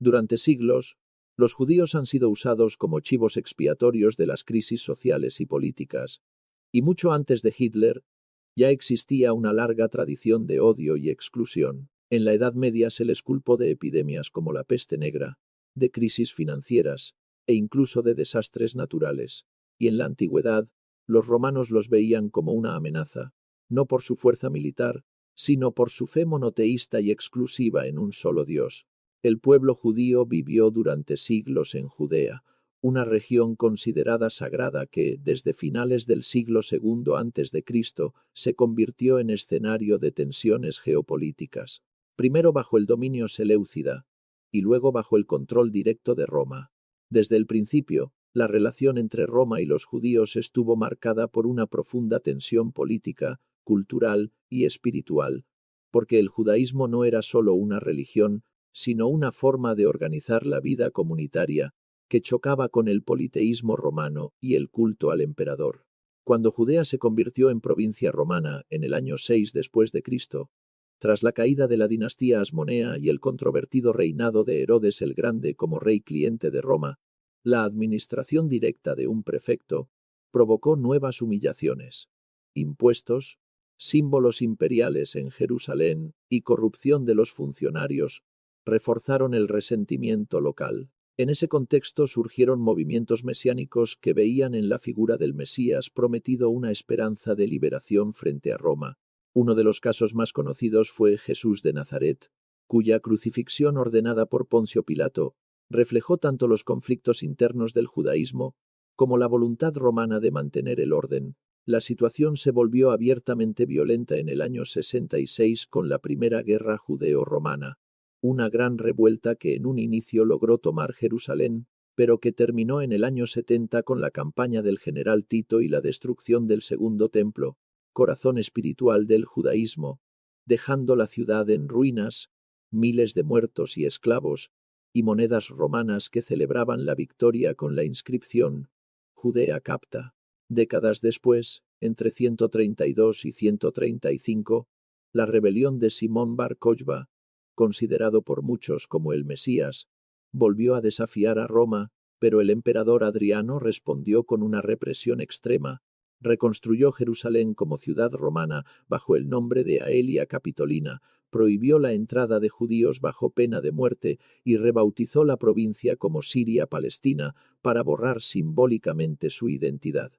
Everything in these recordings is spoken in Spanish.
Durante siglos, los judíos han sido usados como chivos expiatorios de las crisis sociales y políticas, y mucho antes de Hitler ya existía una larga tradición de odio y exclusión. En la Edad Media se les culpó de epidemias como la peste negra, de crisis financieras e incluso de desastres naturales, y en la antigüedad los romanos los veían como una amenaza, no por su fuerza militar, sino por su fe monoteísta y exclusiva en un solo Dios. El pueblo judío vivió durante siglos en Judea, una región considerada sagrada que, desde finales del siglo II a.C., se convirtió en escenario de tensiones geopolíticas, primero bajo el dominio seleucida y luego bajo el control directo de Roma. Desde el principio, la relación entre Roma y los judíos estuvo marcada por una profunda tensión política, cultural y espiritual, porque el judaísmo no era solo una religión, sino una forma de organizar la vida comunitaria que chocaba con el politeísmo romano y el culto al emperador. Cuando Judea se convirtió en provincia romana en el año 6 después de Cristo, tras la caída de la dinastía Asmonea y el controvertido reinado de Herodes el Grande como rey cliente de Roma, la administración directa de un prefecto provocó nuevas humillaciones, impuestos, símbolos imperiales en Jerusalén y corrupción de los funcionarios reforzaron el resentimiento local. En ese contexto surgieron movimientos mesiánicos que veían en la figura del Mesías prometido una esperanza de liberación frente a Roma. Uno de los casos más conocidos fue Jesús de Nazaret, cuya crucifixión ordenada por Poncio Pilato reflejó tanto los conflictos internos del judaísmo como la voluntad romana de mantener el orden. La situación se volvió abiertamente violenta en el año 66 con la Primera Guerra Judeo-Romana, una gran revuelta que en un inicio logró tomar Jerusalén, pero que terminó en el año 70 con la campaña del general Tito y la destrucción del Segundo Templo, corazón espiritual del judaísmo, dejando la ciudad en ruinas, miles de muertos y esclavos, y monedas romanas que celebraban la victoria con la inscripción Judea capta. Décadas después, entre 132 y 135, la rebelión de Simón Bar Kokhba, considerado por muchos como el Mesías, volvió a desafiar a Roma, pero el emperador Adriano respondió con una represión extrema, reconstruyó Jerusalén como ciudad romana bajo el nombre de Aelia Capitolina, prohibió la entrada de judíos bajo pena de muerte y rebautizó la provincia como Siria-Palestina para borrar simbólicamente su identidad.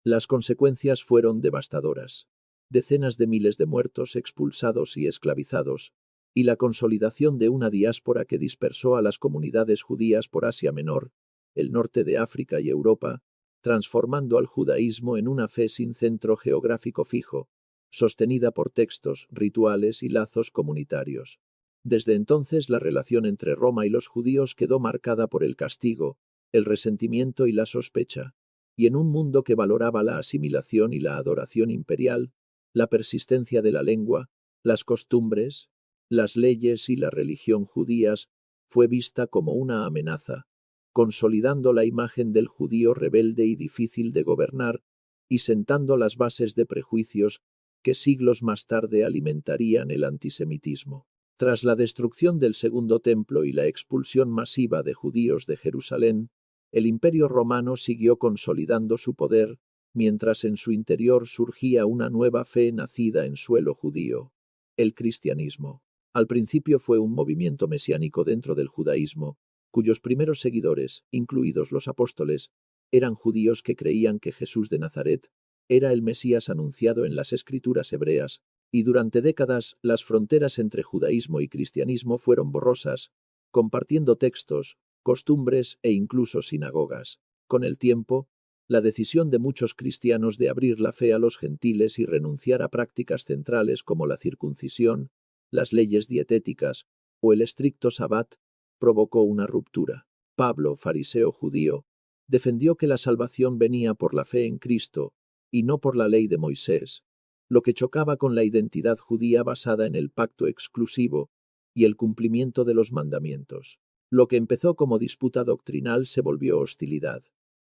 Las consecuencias fueron devastadoras. Decenas de miles de muertos, expulsados y esclavizados, y la consolidación de una diáspora que dispersó a las comunidades judías por Asia Menor, el norte de África y Europa, transformando al judaísmo en una fe sin centro geográfico fijo, sostenida por textos, rituales y lazos comunitarios. Desde entonces la relación entre Roma y los judíos quedó marcada por el castigo, el resentimiento y la sospecha, y en un mundo que valoraba la asimilación y la adoración imperial, la persistencia de la lengua, las costumbres, las leyes y la religión judías fue vista como una amenaza, consolidando la imagen del judío rebelde y difícil de gobernar y sentando las bases de prejuicios que siglos más tarde alimentarían el antisemitismo. Tras la destrucción del Segundo Templo y la expulsión masiva de judíos de Jerusalén, el Imperio Romano siguió consolidando su poder, mientras en su interior surgía una nueva fe nacida en suelo judío, el cristianismo. Al principio fue un movimiento mesiánico dentro del judaísmo, cuyos primeros seguidores, incluidos los apóstoles, eran judíos que creían que Jesús de Nazaret era el Mesías anunciado en las escrituras hebreas, y durante décadas las fronteras entre judaísmo y cristianismo fueron borrosas, compartiendo textos, costumbres e incluso sinagogas. Con el tiempo, la decisión de muchos cristianos de abrir la fe a los gentiles y renunciar a prácticas centrales como la circuncisión, las leyes dietéticas o el estricto sabbat provocó una ruptura. Pablo, fariseo judío, defendió que la salvación venía por la fe en Cristo y no por la ley de Moisés, lo que chocaba con la identidad judía basada en el pacto exclusivo y el cumplimiento de los mandamientos. Lo que empezó como disputa doctrinal se volvió hostilidad.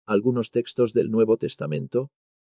Algunos textos del Nuevo Testamento,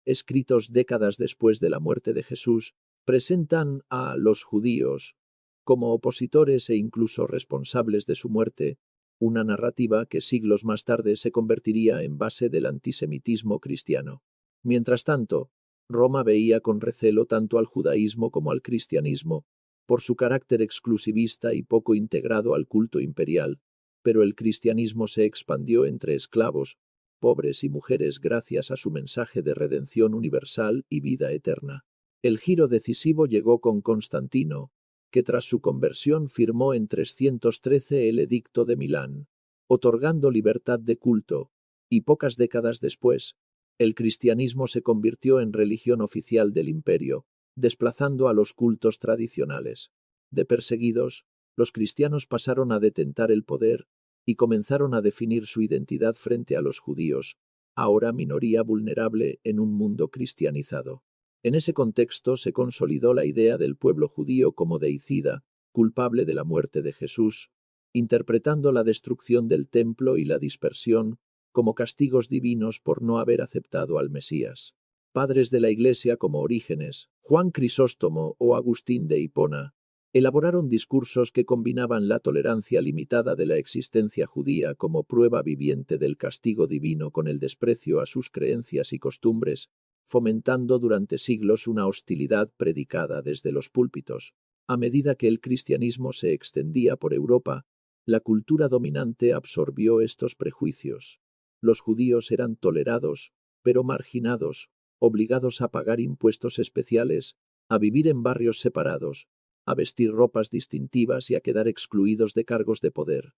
escritos décadas después de la muerte de Jesús, presentan a los judíos como opositores e incluso responsables de su muerte, una narrativa que siglos más tarde se convertiría en base del antisemitismo cristiano. Mientras tanto, Roma veía con recelo tanto al judaísmo como al cristianismo, por su carácter exclusivista y poco integrado al culto imperial, pero el cristianismo se expandió entre esclavos, pobres y mujeres gracias a su mensaje de redención universal y vida eterna. El giro decisivo llegó con Constantino, que tras su conversión firmó en 313 el Edicto de Milán, otorgando libertad de culto, y pocas décadas después, el cristianismo se convirtió en religión oficial del imperio, desplazando a los cultos tradicionales. De perseguidos, los cristianos pasaron a detentar el poder y comenzaron a definir su identidad frente a los judíos, ahora minoría vulnerable en un mundo cristianizado. En ese contexto se consolidó la idea del pueblo judío como deicida, culpable de la muerte de Jesús, interpretando la destrucción del templo y la dispersión como castigos divinos por no haber aceptado al Mesías. Padres de la Iglesia como Orígenes, Juan Crisóstomo o Agustín de Hipona elaboraron discursos que combinaban la tolerancia limitada de la existencia judía como prueba viviente del castigo divino con el desprecio a sus creencias y costumbres, fomentando durante siglos una hostilidad predicada desde los púlpitos. A medida que el cristianismo se extendía por Europa, la cultura dominante absorbió estos prejuicios. Los judíos eran tolerados, pero marginados, obligados a pagar impuestos especiales, a vivir en barrios separados, a vestir ropas distintivas y a quedar excluidos de cargos de poder.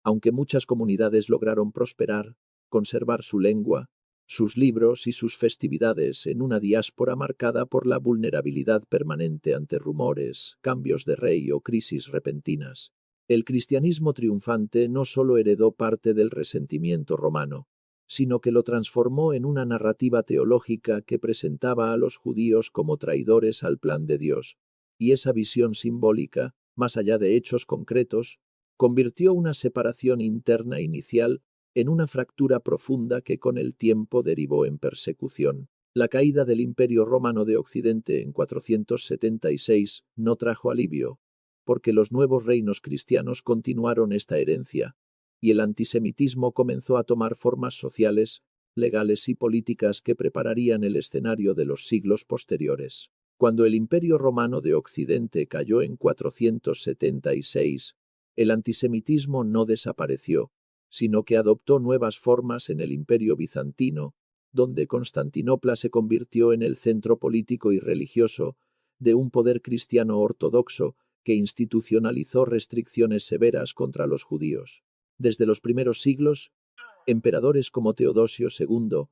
Aunque muchas comunidades lograron prosperar, conservar su lengua, sus libros y sus festividades en una diáspora marcada por la vulnerabilidad permanente ante rumores, cambios de rey o crisis repentinas. El cristianismo triunfante no solo heredó parte del resentimiento romano, sino que lo transformó en una narrativa teológica que presentaba a los judíos como traidores al plan de Dios, y esa visión simbólica, más allá de hechos concretos, convirtió una separación interna inicial en una fractura profunda que con el tiempo derivó en persecución. La caída del Imperio Romano de Occidente en 476 no trajo alivio, porque los nuevos reinos cristianos continuaron esta herencia, y el antisemitismo comenzó a tomar formas sociales, legales y políticas que prepararían el escenario de los siglos posteriores. Cuando el Imperio Romano de Occidente cayó en 476, el antisemitismo no desapareció, sino que adoptó nuevas formas en el Imperio Bizantino, donde Constantinopla se convirtió en el centro político y religioso de un poder cristiano ortodoxo que institucionalizó restricciones severas contra los judíos. Desde los primeros siglos, emperadores como Teodosio II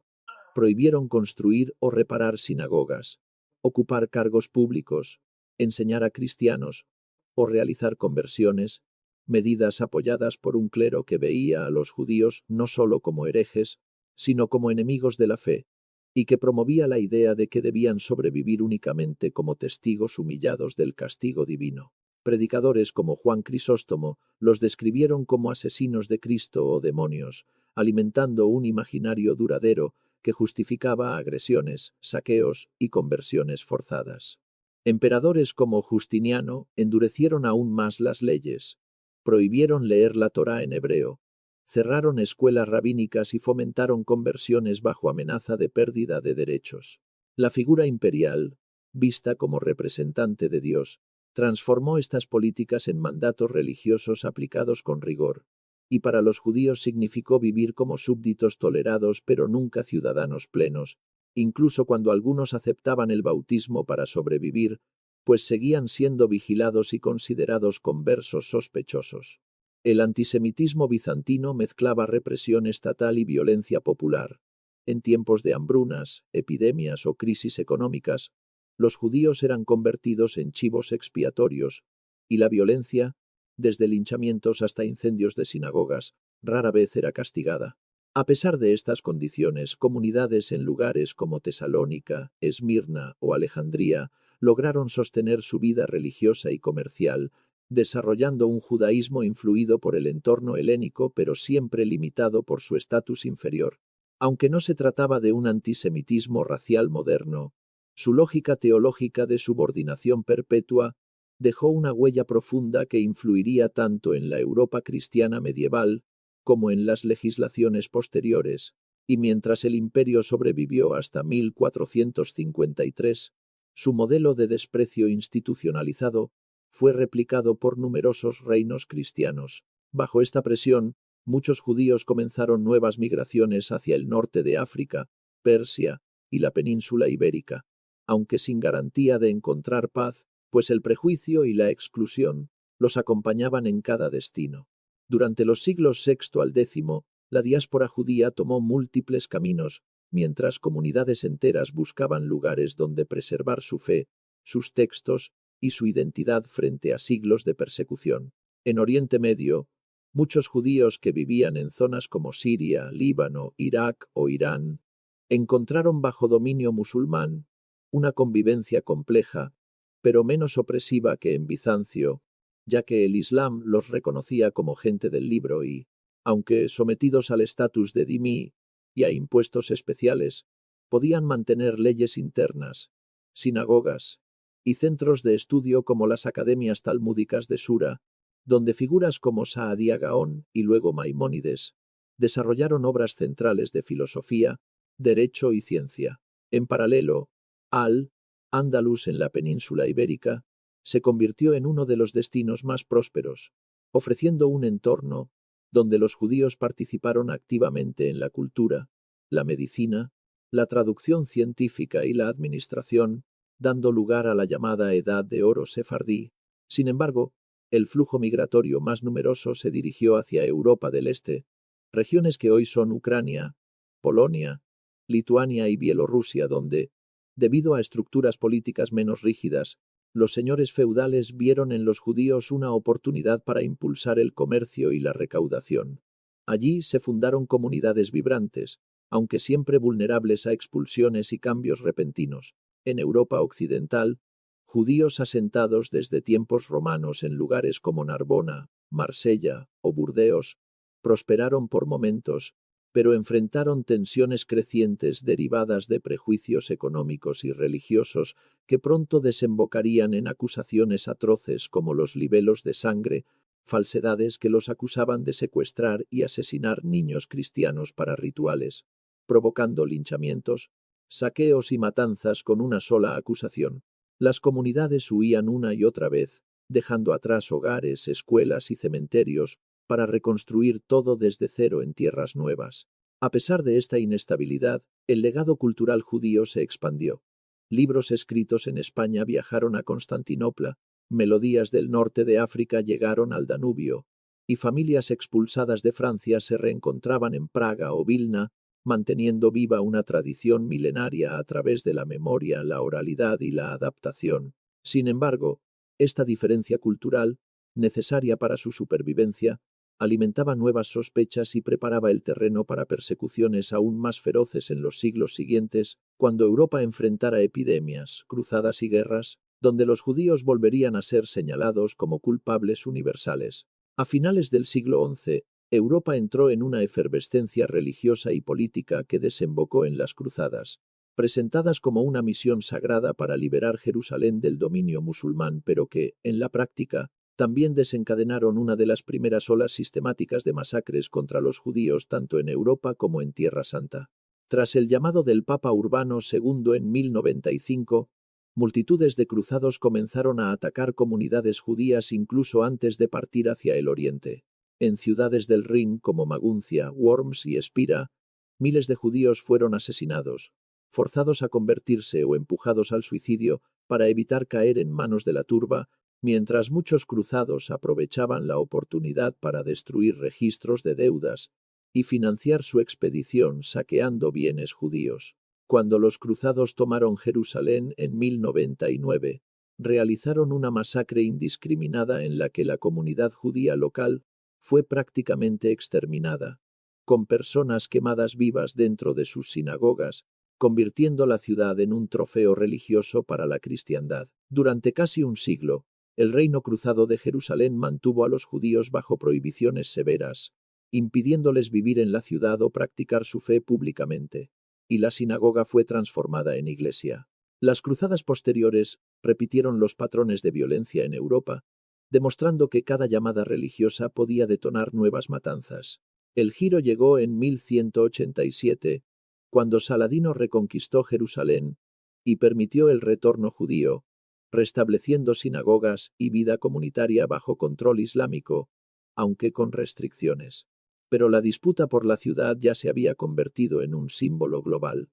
prohibieron construir o reparar sinagogas, ocupar cargos públicos, enseñar a cristianos o realizar conversiones, medidas apoyadas por un clero que veía a los judíos no solo como herejes, sino como enemigos de la fe, y que promovía la idea de que debían sobrevivir únicamente como testigos humillados del castigo divino. Predicadores como Juan Crisóstomo los describieron como asesinos de Cristo o demonios, alimentando un imaginario duradero que justificaba agresiones, saqueos y conversiones forzadas. Emperadores como Justiniano endurecieron aún más las leyes, prohibieron leer la Torá en hebreo, cerraron escuelas rabínicas y fomentaron conversiones bajo amenaza de pérdida de derechos. La figura imperial, vista como representante de Dios, transformó estas políticas en mandatos religiosos aplicados con rigor, y para los judíos significó vivir como súbditos tolerados pero nunca ciudadanos plenos, incluso cuando algunos aceptaban el bautismo para sobrevivir, pues seguían siendo vigilados y considerados conversos sospechosos. El antisemitismo bizantino mezclaba represión estatal y violencia popular. En tiempos de hambrunas, epidemias o crisis económicas, los judíos eran convertidos en chivos expiatorios, y la violencia, desde linchamientos hasta incendios de sinagogas, rara vez era castigada. A pesar de estas condiciones, comunidades en lugares como Tesalónica, Esmirna o Alejandría lograron sostener su vida religiosa y comercial, desarrollando un judaísmo influido por el entorno helénico pero siempre limitado por su estatus inferior. Aunque no se trataba de un antisemitismo racial moderno, su lógica teológica de subordinación perpetua dejó una huella profunda que influiría tanto en la Europa cristiana medieval como en las legislaciones posteriores, y mientras el imperio sobrevivió hasta 1453, su modelo de desprecio institucionalizado fue replicado por numerosos reinos cristianos. Bajo esta presión, muchos judíos comenzaron nuevas migraciones hacia el norte de África, Persia y la península ibérica, aunque sin garantía de encontrar paz, pues el prejuicio y la exclusión los acompañaban en cada destino. Durante los siglos VI al X, la diáspora judía tomó múltiples caminos, mientras comunidades enteras buscaban lugares donde preservar su fe, sus textos y su identidad frente a siglos de persecución. En Oriente Medio, muchos judíos que vivían en zonas como Siria, Líbano, Irak o Irán, encontraron bajo dominio musulmán una convivencia compleja, pero menos opresiva que en Bizancio, ya que el Islam los reconocía como gente del libro y, aunque sometidos al estatus de dhimmi y a impuestos especiales, podían mantener leyes internas, sinagogas y centros de estudio como las academias talmúdicas de Sura, donde figuras como Saadia Gaón y luego Maimónides desarrollaron obras centrales de filosofía, derecho y ciencia. En paralelo, Al-Ándalus en la península ibérica se convirtió en uno de los destinos más prósperos, ofreciendo un entorno donde los judíos participaron activamente en la cultura, la medicina, la traducción científica y la administración, dando lugar a la llamada Edad de Oro sefardí. Sin embargo, el flujo migratorio más numeroso se dirigió hacia Europa del Este, regiones que hoy son Ucrania, Polonia, Lituania y Bielorrusia, donde, debido a estructuras políticas menos rígidas, los señores feudales vieron en los judíos una oportunidad para impulsar el comercio y la recaudación. Allí se fundaron comunidades vibrantes, aunque siempre vulnerables a expulsiones y cambios repentinos. En Europa occidental, judíos asentados desde tiempos romanos en lugares como Narbona, Marsella o Burdeos prosperaron por momentos, pero enfrentaron tensiones crecientes derivadas de prejuicios económicos y religiosos que pronto desembocarían en acusaciones atroces como los libelos de sangre, falsedades que los acusaban de secuestrar y asesinar niños cristianos para rituales, provocando linchamientos, saqueos y matanzas con una sola acusación. Las comunidades huían una y otra vez, dejando atrás hogares, escuelas y cementerios, para reconstruir todo desde cero en tierras nuevas. A pesar de esta inestabilidad, el legado cultural judío se expandió. Libros escritos en España viajaron a Constantinopla, melodías del norte de África llegaron al Danubio, y familias expulsadas de Francia se reencontraban en Praga o Vilna, manteniendo viva una tradición milenaria a través de la memoria, la oralidad y la adaptación. Sin embargo, esta diferencia cultural, necesaria para su supervivencia, alimentaba nuevas sospechas y preparaba el terreno para persecuciones aún más feroces en los siglos siguientes, cuando Europa enfrentara epidemias, cruzadas y guerras, donde los judíos volverían a ser señalados como culpables universales. A finales del siglo XI, Europa entró en una efervescencia religiosa y política que desembocó en las cruzadas, presentadas como una misión sagrada para liberar Jerusalén del dominio musulmán, pero que, en la práctica, también desencadenaron una de las primeras olas sistemáticas de masacres contra los judíos tanto en Europa como en Tierra Santa. Tras el llamado del Papa Urbano II en 1095, multitudes de cruzados comenzaron a atacar comunidades judías incluso antes de partir hacia el oriente. En ciudades del Rin como Maguncia, Worms y Espira, miles de judíos fueron asesinados, forzados a convertirse o empujados al suicidio para evitar caer en manos de la turba, mientras muchos cruzados aprovechaban la oportunidad para destruir registros de deudas y financiar su expedición saqueando bienes judíos. Cuando los cruzados tomaron Jerusalén en 1099, realizaron una masacre indiscriminada en la que la comunidad judía local fue prácticamente exterminada, con personas quemadas vivas dentro de sus sinagogas, convirtiendo la ciudad en un trofeo religioso para la cristiandad. Durante casi un siglo, el reino cruzado de Jerusalén mantuvo a los judíos bajo prohibiciones severas, impidiéndoles vivir en la ciudad o practicar su fe públicamente, y la sinagoga fue transformada en iglesia. Las cruzadas posteriores repitieron los patrones de violencia en Europa, demostrando que cada llamada religiosa podía detonar nuevas matanzas. El giro llegó en 1187, cuando Saladino reconquistó Jerusalén y permitió el retorno judío, restableciendo sinagogas y vida comunitaria bajo control islámico, aunque con restricciones. Pero la disputa por la ciudad ya se había convertido en un símbolo global.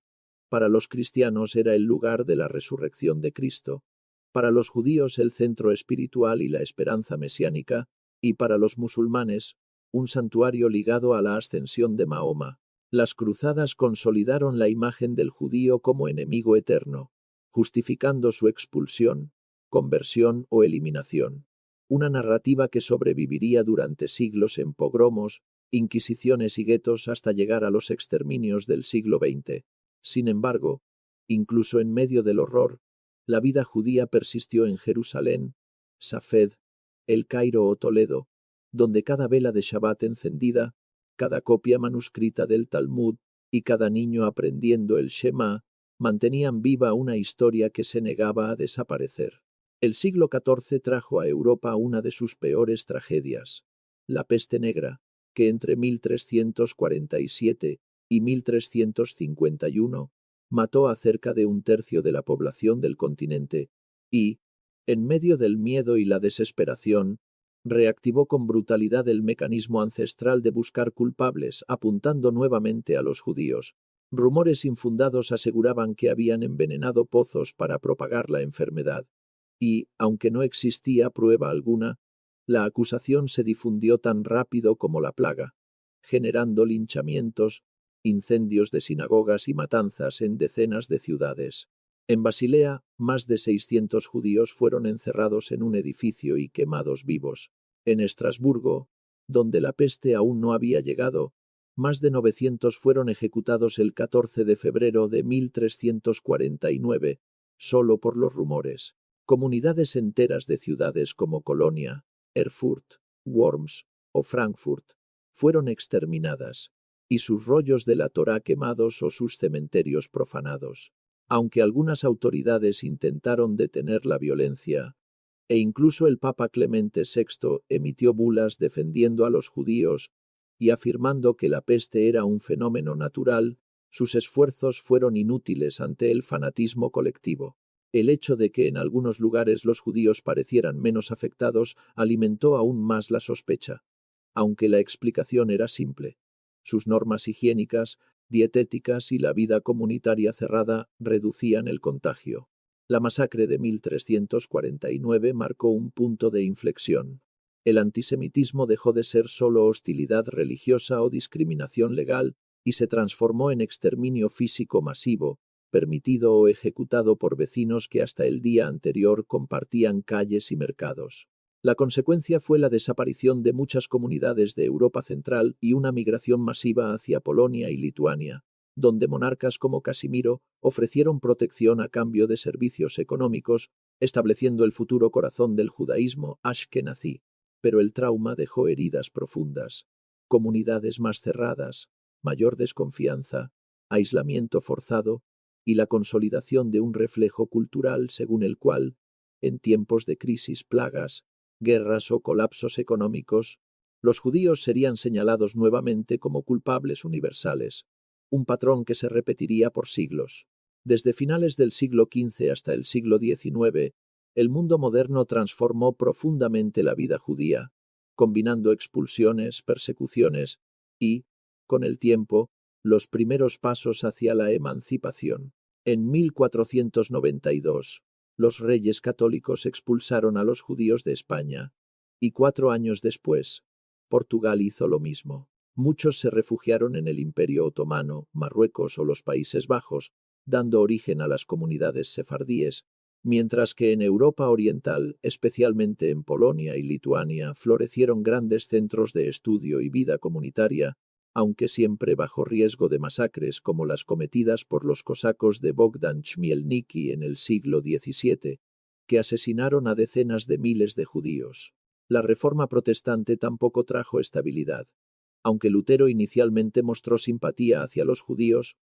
Para los cristianos era el lugar de la resurrección de Cristo, para los judíos el centro espiritual y la esperanza mesiánica, y para los musulmanes un santuario ligado a la ascensión de Mahoma. Las cruzadas consolidaron la imagen del judío como enemigo eterno, justificando su expulsión, conversión o eliminación. Una narrativa que sobreviviría durante siglos en pogromos, inquisiciones y guetos hasta llegar a los exterminios del siglo XX. Sin embargo, incluso en medio del horror, la vida judía persistió en Jerusalén, Safed, El Cairo o Toledo, donde cada vela de Shabbat encendida, cada copia manuscrita del Talmud y cada niño aprendiendo el Shema mantenían viva una historia que se negaba a desaparecer. El siglo XIV trajo a Europa una de sus peores tragedias, la peste negra, que entre 1347 y 1351 mató a cerca de un tercio de la población del continente y, en medio del miedo y la desesperación, reactivó con brutalidad el mecanismo ancestral de buscar culpables, apuntando nuevamente a los judíos. Rumores infundados aseguraban que habían envenenado pozos para propagar la enfermedad. Y, aunque no existía prueba alguna, la acusación se difundió tan rápido como la plaga, generando linchamientos, incendios de sinagogas y matanzas en decenas de ciudades. En Basilea, más de 600 judíos fueron encerrados en un edificio y quemados vivos. En Estrasburgo, donde la peste aún no había llegado, más de 900 fueron ejecutados el 14 de febrero de 1349, solo por los rumores. Comunidades enteras de ciudades como Colonia, Erfurt, Worms o Frankfurt fueron exterminadas, y sus rollos de la Torá quemados o sus cementerios profanados. Aunque algunas autoridades intentaron detener la violencia, e incluso el Papa Clemente VI emitió bulas defendiendo a los judíos y afirmando que la peste era un fenómeno natural, sus esfuerzos fueron inútiles ante el fanatismo colectivo. El hecho de que en algunos lugares los judíos parecieran menos afectados alimentó aún más la sospecha, aunque la explicación era simple. Sus normas higiénicas, dietéticas y la vida comunitaria cerrada reducían el contagio. La masacre de 1349 marcó un punto de inflexión. El antisemitismo dejó de ser solo hostilidad religiosa o discriminación legal y se transformó en exterminio físico masivo, permitido o ejecutado por vecinos que hasta el día anterior compartían calles y mercados. La consecuencia fue la desaparición de muchas comunidades de Europa Central y una migración masiva hacia Polonia y Lituania, donde monarcas como Casimiro ofrecieron protección a cambio de servicios económicos, estableciendo el futuro corazón del judaísmo ashkenazí. Pero el trauma dejó heridas profundas, comunidades más cerradas, mayor desconfianza, aislamiento forzado y la consolidación de un reflejo cultural según el cual, en tiempos de crisis, plagas, guerras o colapsos económicos, los judíos serían señalados nuevamente como culpables universales, un patrón que se repetiría por siglos. Desde finales del siglo XV hasta el siglo XIX, el mundo moderno transformó profundamente la vida judía, combinando expulsiones, persecuciones y, con el tiempo, los primeros pasos hacia la emancipación. En 1492, los reyes católicos expulsaron a los judíos de España, y 4 años después, Portugal hizo lo mismo. Muchos se refugiaron en el Imperio Otomano, Marruecos o los Países Bajos, dando origen a las comunidades sefardíes, mientras que en Europa Oriental, especialmente en Polonia y Lituania, florecieron grandes centros de estudio y vida comunitaria, aunque siempre bajo riesgo de masacres como las cometidas por los cosacos de Bogdan Chmielnicki en el siglo XVII, que asesinaron a decenas de miles de judíos. La Reforma protestante tampoco trajo estabilidad. Aunque Lutero inicialmente mostró simpatía hacia los judíos,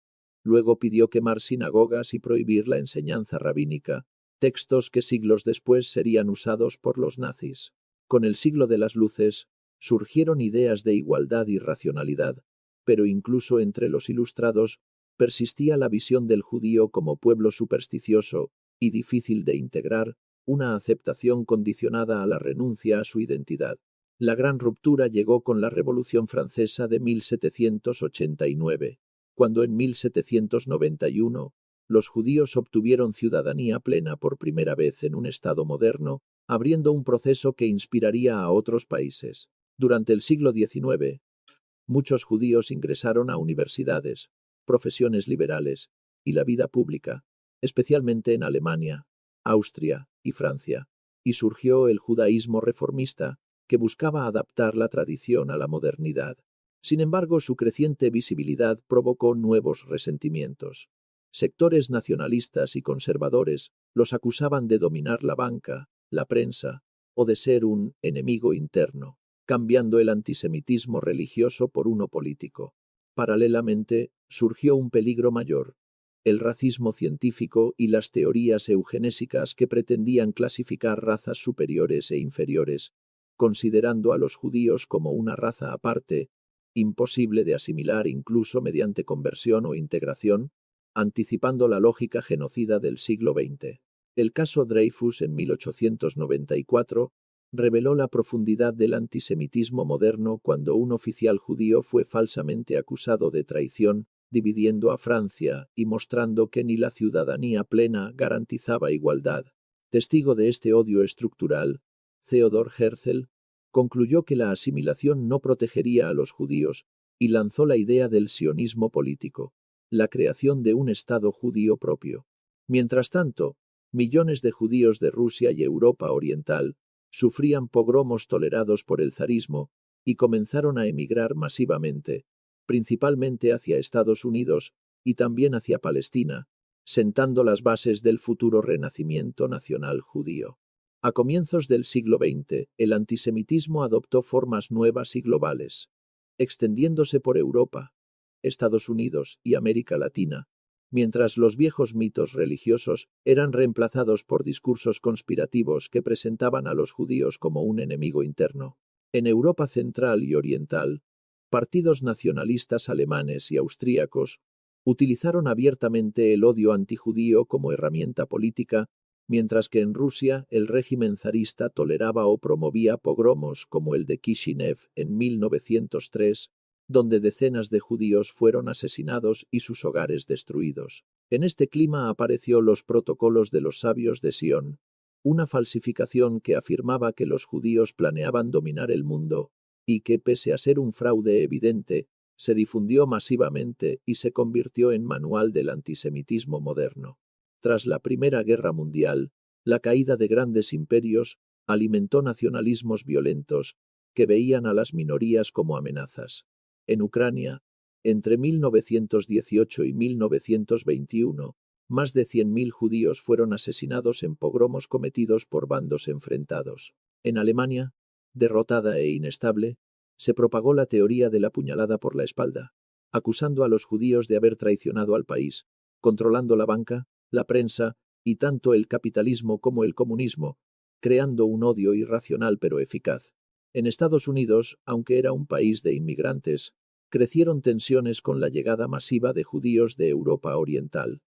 luego pidió quemar sinagogas y prohibir la enseñanza rabínica, textos que siglos después serían usados por los nazis. Con el siglo de las luces, Surgieron ideas de igualdad y racionalidad, pero incluso entre los ilustrados persistía la visión del judío como pueblo supersticioso y difícil de integrar, una aceptación condicionada a la renuncia a su identidad. La gran ruptura llegó con la Revolución Francesa de 1789, cuando en 1791 los judíos obtuvieron ciudadanía plena por primera vez en un Estado moderno, abriendo un proceso que inspiraría a otros países. Durante el siglo XIX, muchos judíos ingresaron a universidades, profesiones liberales y la vida pública, especialmente en Alemania, Austria y Francia, y surgió el judaísmo reformista, que buscaba adaptar la tradición a la modernidad. Sin embargo, su creciente visibilidad provocó nuevos resentimientos. Sectores nacionalistas y conservadores los acusaban de dominar la banca, la prensa, o de ser un enemigo interno, cambiando el antisemitismo religioso por uno político. Paralelamente, surgió un peligro mayor: el racismo científico y las teorías eugenésicas que pretendían clasificar razas superiores e inferiores, considerando a los judíos como una raza aparte, imposible de asimilar incluso mediante conversión o integración, anticipando la lógica genocida del siglo XX. El caso Dreyfus en 1894 reveló la profundidad del antisemitismo moderno cuando un oficial judío fue falsamente acusado de traición, dividiendo a Francia y mostrando que ni la ciudadanía plena garantizaba igualdad. Testigo de este odio estructural, Theodor Herzl concluyó que la asimilación no protegería a los judíos y lanzó la idea del sionismo político, la creación de un Estado judío propio. Mientras tanto, millones de judíos de Rusia y Europa Oriental sufrían pogromos tolerados por el zarismo y comenzaron a emigrar masivamente, principalmente hacia Estados Unidos y también hacia Palestina, sentando las bases del futuro renacimiento nacional judío. A comienzos del siglo XX, el antisemitismo adoptó formas nuevas y globales, extendiéndose por Europa, Estados Unidos y América Latina, mientras los viejos mitos religiosos eran reemplazados por discursos conspirativos que presentaban a los judíos como un enemigo interno. En Europa Central y Oriental, partidos nacionalistas alemanes y austríacos utilizaron abiertamente el odio antijudío como herramienta política, mientras que en Rusia el régimen zarista toleraba o promovía pogromos como el de Kishinev en 1903, donde decenas de judíos fueron asesinados y sus hogares destruidos. En este clima apareció los Protocolos de los Sabios de Sion, una falsificación que afirmaba que los judíos planeaban dominar el mundo, y que, pese a ser un fraude evidente, se difundió masivamente y se convirtió en manual del antisemitismo moderno. Tras la Primera Guerra Mundial, la caída de grandes imperios alimentó nacionalismos violentos que veían a las minorías como amenazas. En Ucrania, entre 1918 y 1921, más de 100.000 judíos fueron asesinados en pogromos cometidos por bandos enfrentados. En Alemania, derrotada e inestable, se propagó la teoría de la puñalada por la espalda, acusando a los judíos de haber traicionado al país, controlando la banca, la prensa y tanto el capitalismo como el comunismo, creando un odio irracional pero eficaz. En Estados Unidos, aunque era un país de inmigrantes, crecieron tensiones con la llegada masiva de judíos de Europa Oriental.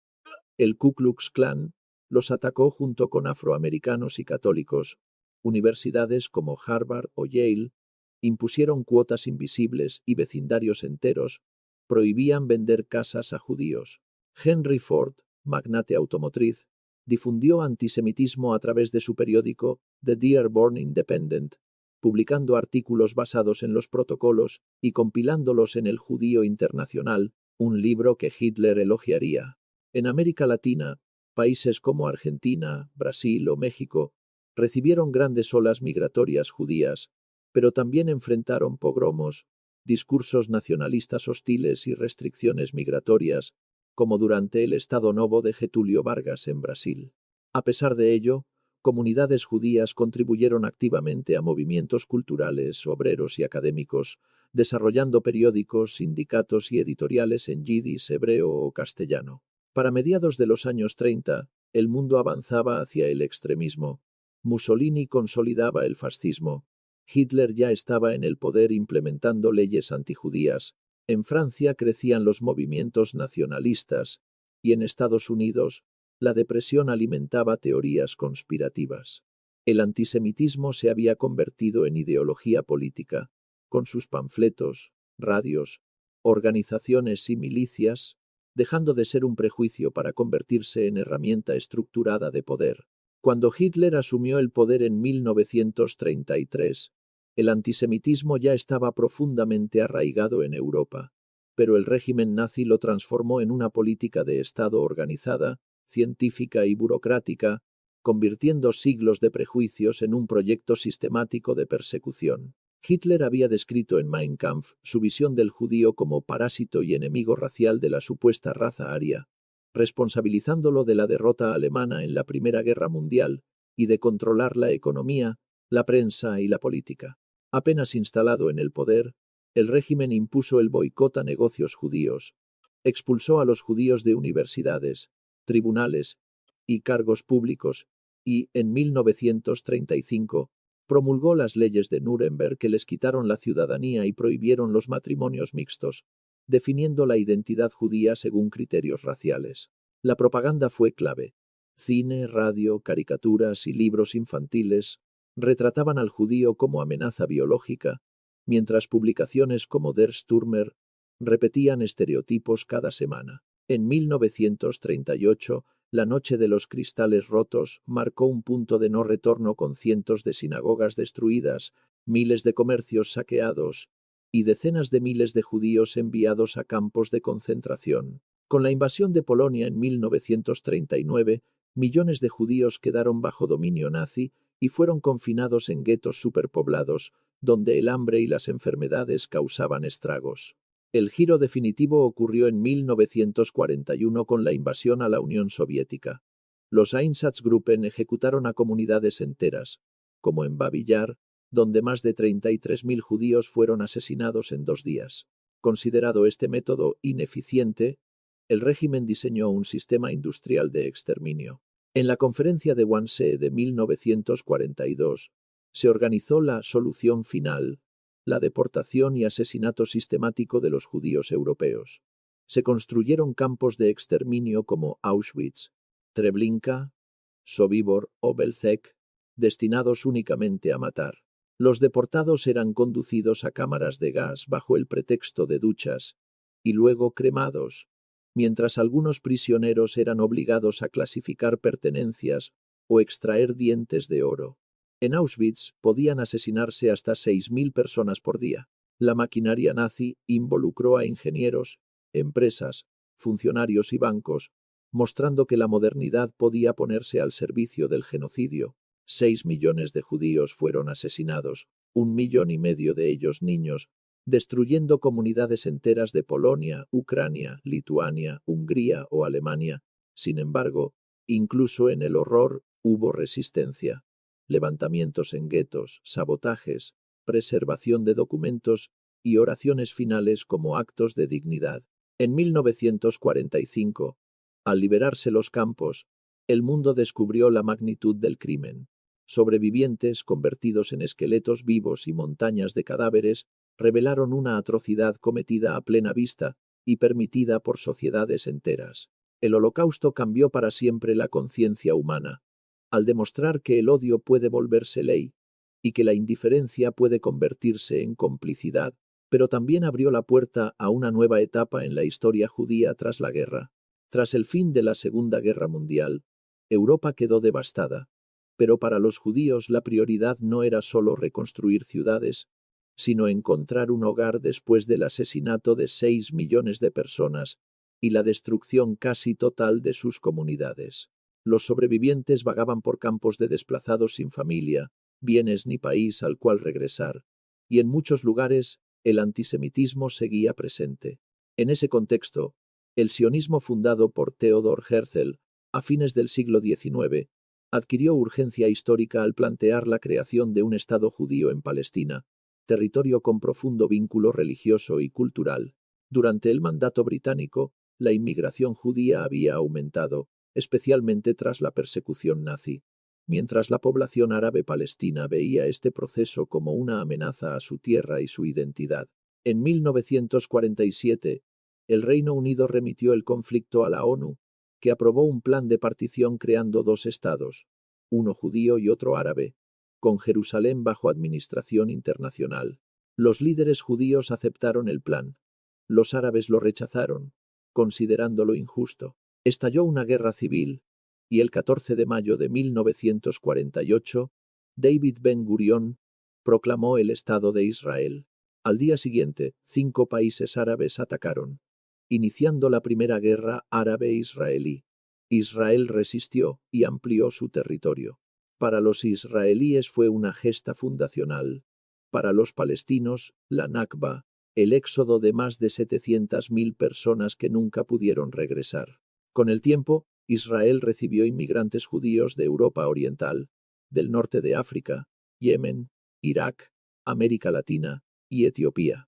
El Ku Klux Klan los atacó junto con afroamericanos y católicos. Universidades como Harvard o Yale impusieron cuotas invisibles y vecindarios enteros prohibían vender casas a judíos. Henry Ford, magnate automotriz, difundió antisemitismo a través de su periódico The Dearborn Independent, publicando artículos basados en los protocolos y compilándolos en El Judío Internacional, un libro que Hitler elogiaría. En América Latina, países como Argentina, Brasil o México recibieron grandes olas migratorias judías, pero también enfrentaron pogromos, discursos nacionalistas hostiles y restricciones migratorias, como durante el Estado Novo de Getúlio Vargas en Brasil. A pesar de ello, comunidades judías contribuyeron activamente a movimientos culturales, obreros y académicos, desarrollando periódicos, sindicatos y editoriales en yidis, hebreo o castellano. Para mediados de los años 30, el mundo avanzaba hacia el extremismo. Mussolini consolidaba el fascismo, Hitler ya estaba en el poder implementando leyes antijudías. En Francia crecían los movimientos nacionalistas y en Estados Unidos la depresión alimentaba teorías conspirativas. El antisemitismo se había convertido en ideología política, con sus panfletos, radios, organizaciones y milicias, dejando de ser un prejuicio para convertirse en herramienta estructurada de poder. Cuando Hitler asumió el poder en 1933, el antisemitismo ya estaba profundamente arraigado en Europa, pero el régimen nazi lo transformó en una política de Estado organizada, científica y burocrática, convirtiendo siglos de prejuicios en un proyecto sistemático de persecución. Hitler había descrito en Mein Kampf su visión del judío como parásito y enemigo racial de la supuesta raza aria, responsabilizándolo de la derrota alemana en la Primera Guerra Mundial y de controlar la economía, la prensa y la política. Apenas instalado en el poder, el régimen impuso el boicot a negocios judíos, expulsó a los judíos de universidades, tribunales y cargos públicos y, en 1935, promulgó las leyes de Nuremberg que les quitaron la ciudadanía y prohibieron los matrimonios mixtos, definiendo la identidad judía según criterios raciales. La propaganda fue clave. Cine, radio, caricaturas y libros infantiles retrataban al judío como amenaza biológica, mientras publicaciones como Der Stürmer repetían estereotipos cada semana. En 1938, la Noche de los Cristales Rotos marcó un punto de no retorno con cientos de sinagogas destruidas, miles de comercios saqueados y decenas de miles de judíos enviados a campos de concentración. Con la invasión de Polonia en 1939, millones de judíos quedaron bajo dominio nazi y fueron confinados en guetos superpoblados, donde el hambre y las enfermedades causaban estragos. El giro definitivo ocurrió en 1941 con la invasión a la Unión Soviética. Los Einsatzgruppen ejecutaron a comunidades enteras, como en Babi Yar, donde más de 33.000 judíos fueron asesinados en 2 días. Considerado este método ineficiente, el régimen diseñó un sistema industrial de exterminio. En la conferencia de Wannsee de 1942, se organizó la solución final, la deportación y asesinato sistemático de los judíos europeos. Se construyeron campos de exterminio como Auschwitz, Treblinka, Sobibor o Belzec, destinados únicamente a matar. Los deportados eran conducidos a cámaras de gas bajo el pretexto de duchas y luego cremados, mientras algunos prisioneros eran obligados a clasificar pertenencias o extraer dientes de oro. En Auschwitz podían asesinarse hasta 6.000 personas por día. La maquinaria nazi involucró a ingenieros, empresas, funcionarios y bancos, mostrando que la modernidad podía ponerse al servicio del genocidio. 6 millones de judíos fueron asesinados, 1,5 millones de ellos niños, destruyendo comunidades enteras de Polonia, Ucrania, Lituania, Hungría o Alemania. Sin embargo, incluso en el horror hubo resistencia. Levantamientos en guetos, sabotajes, preservación de documentos y oraciones finales como actos de dignidad. En 1945, al liberarse los campos, el mundo descubrió la magnitud del crimen. Sobrevivientes, convertidos en esqueletos vivos y montañas de cadáveres, revelaron una atrocidad cometida a plena vista y permitida por sociedades enteras. El Holocausto cambió para siempre la conciencia humana, al demostrar que el odio puede volverse ley y que la indiferencia puede convertirse en complicidad, pero también abrió la puerta a una nueva etapa en la historia judía tras la guerra. Tras el fin de la Segunda Guerra Mundial, Europa quedó devastada, pero para los judíos la prioridad no era solo reconstruir ciudades, sino encontrar un hogar después del asesinato de 6 millones de personas y la destrucción casi total de sus comunidades. Los sobrevivientes vagaban por campos de desplazados sin familia, bienes ni país al cual regresar, y en muchos lugares el antisemitismo seguía presente. En ese contexto, el sionismo fundado por Theodor Herzl a fines del siglo XIX adquirió urgencia histórica al plantear la creación de un Estado judío en Palestina, territorio con profundo vínculo religioso y cultural. Durante el mandato británico, la inmigración judía había aumentado, especialmente tras la persecución nazi. mientras la población árabe palestina veía este proceso como una amenaza a su tierra y su identidad. En 1947, el Reino Unido remitió el conflicto a la ONU, que aprobó un plan de partición creando dos estados, uno judío y otro árabe, con Jerusalén bajo administración internacional. Los líderes judíos aceptaron el plan. Los árabes lo rechazaron, considerándolo injusto. Estalló una guerra civil, y el 14 de mayo de 1948, David Ben-Gurión proclamó el Estado de Israel. Al día siguiente, 5 países árabes atacaron, iniciando la primera guerra árabe-israelí. Israel resistió y amplió su territorio. Para los israelíes fue una gesta fundacional. Para los palestinos, la Nakba, el éxodo de más de 700.000 personas que nunca pudieron regresar. Con el tiempo, Israel recibió inmigrantes judíos de Europa Oriental, del norte de África, Yemen, Irak, América Latina y Etiopía,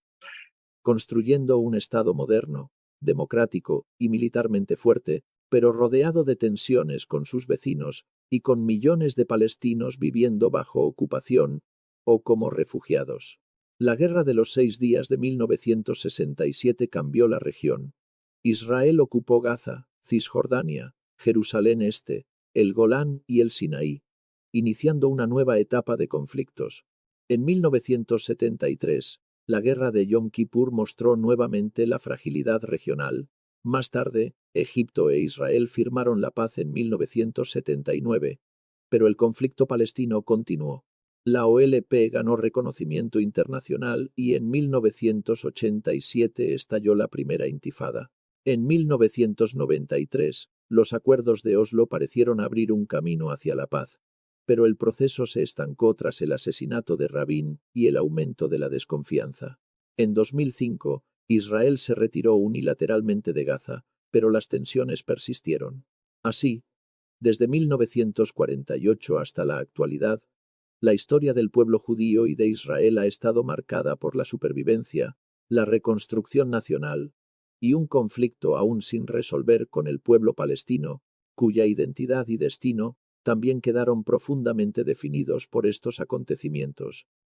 construyendo un Estado moderno, democrático y militarmente fuerte, pero rodeado de tensiones con sus vecinos y con millones de palestinos viviendo bajo ocupación o como refugiados. La Guerra de los 6 días de 1967 cambió la región. Israel ocupó Gaza, Cisjordania, Jerusalén Este, el Golán y el Sinaí, iniciando una nueva etapa de conflictos. En 1973, la Guerra de Yom Kippur mostró nuevamente la fragilidad regional. Más tarde, Egipto e Israel firmaron la paz en 1979, pero el conflicto palestino continuó. La OLP ganó reconocimiento internacional y en 1987 estalló la primera intifada. En 1993, los acuerdos de Oslo parecieron abrir un camino hacia la paz, pero el proceso se estancó tras el asesinato de Rabin y el aumento de la desconfianza. En 2005, Israel se retiró unilateralmente de Gaza, pero las tensiones persistieron. Así, desde 1948 hasta la actualidad, la historia del pueblo judío y de Israel ha estado marcada por la supervivencia, la reconstrucción nacional y un conflicto aún sin resolver con el pueblo palestino, cuya identidad y destino también quedaron profundamente definidos por estos acontecimientos.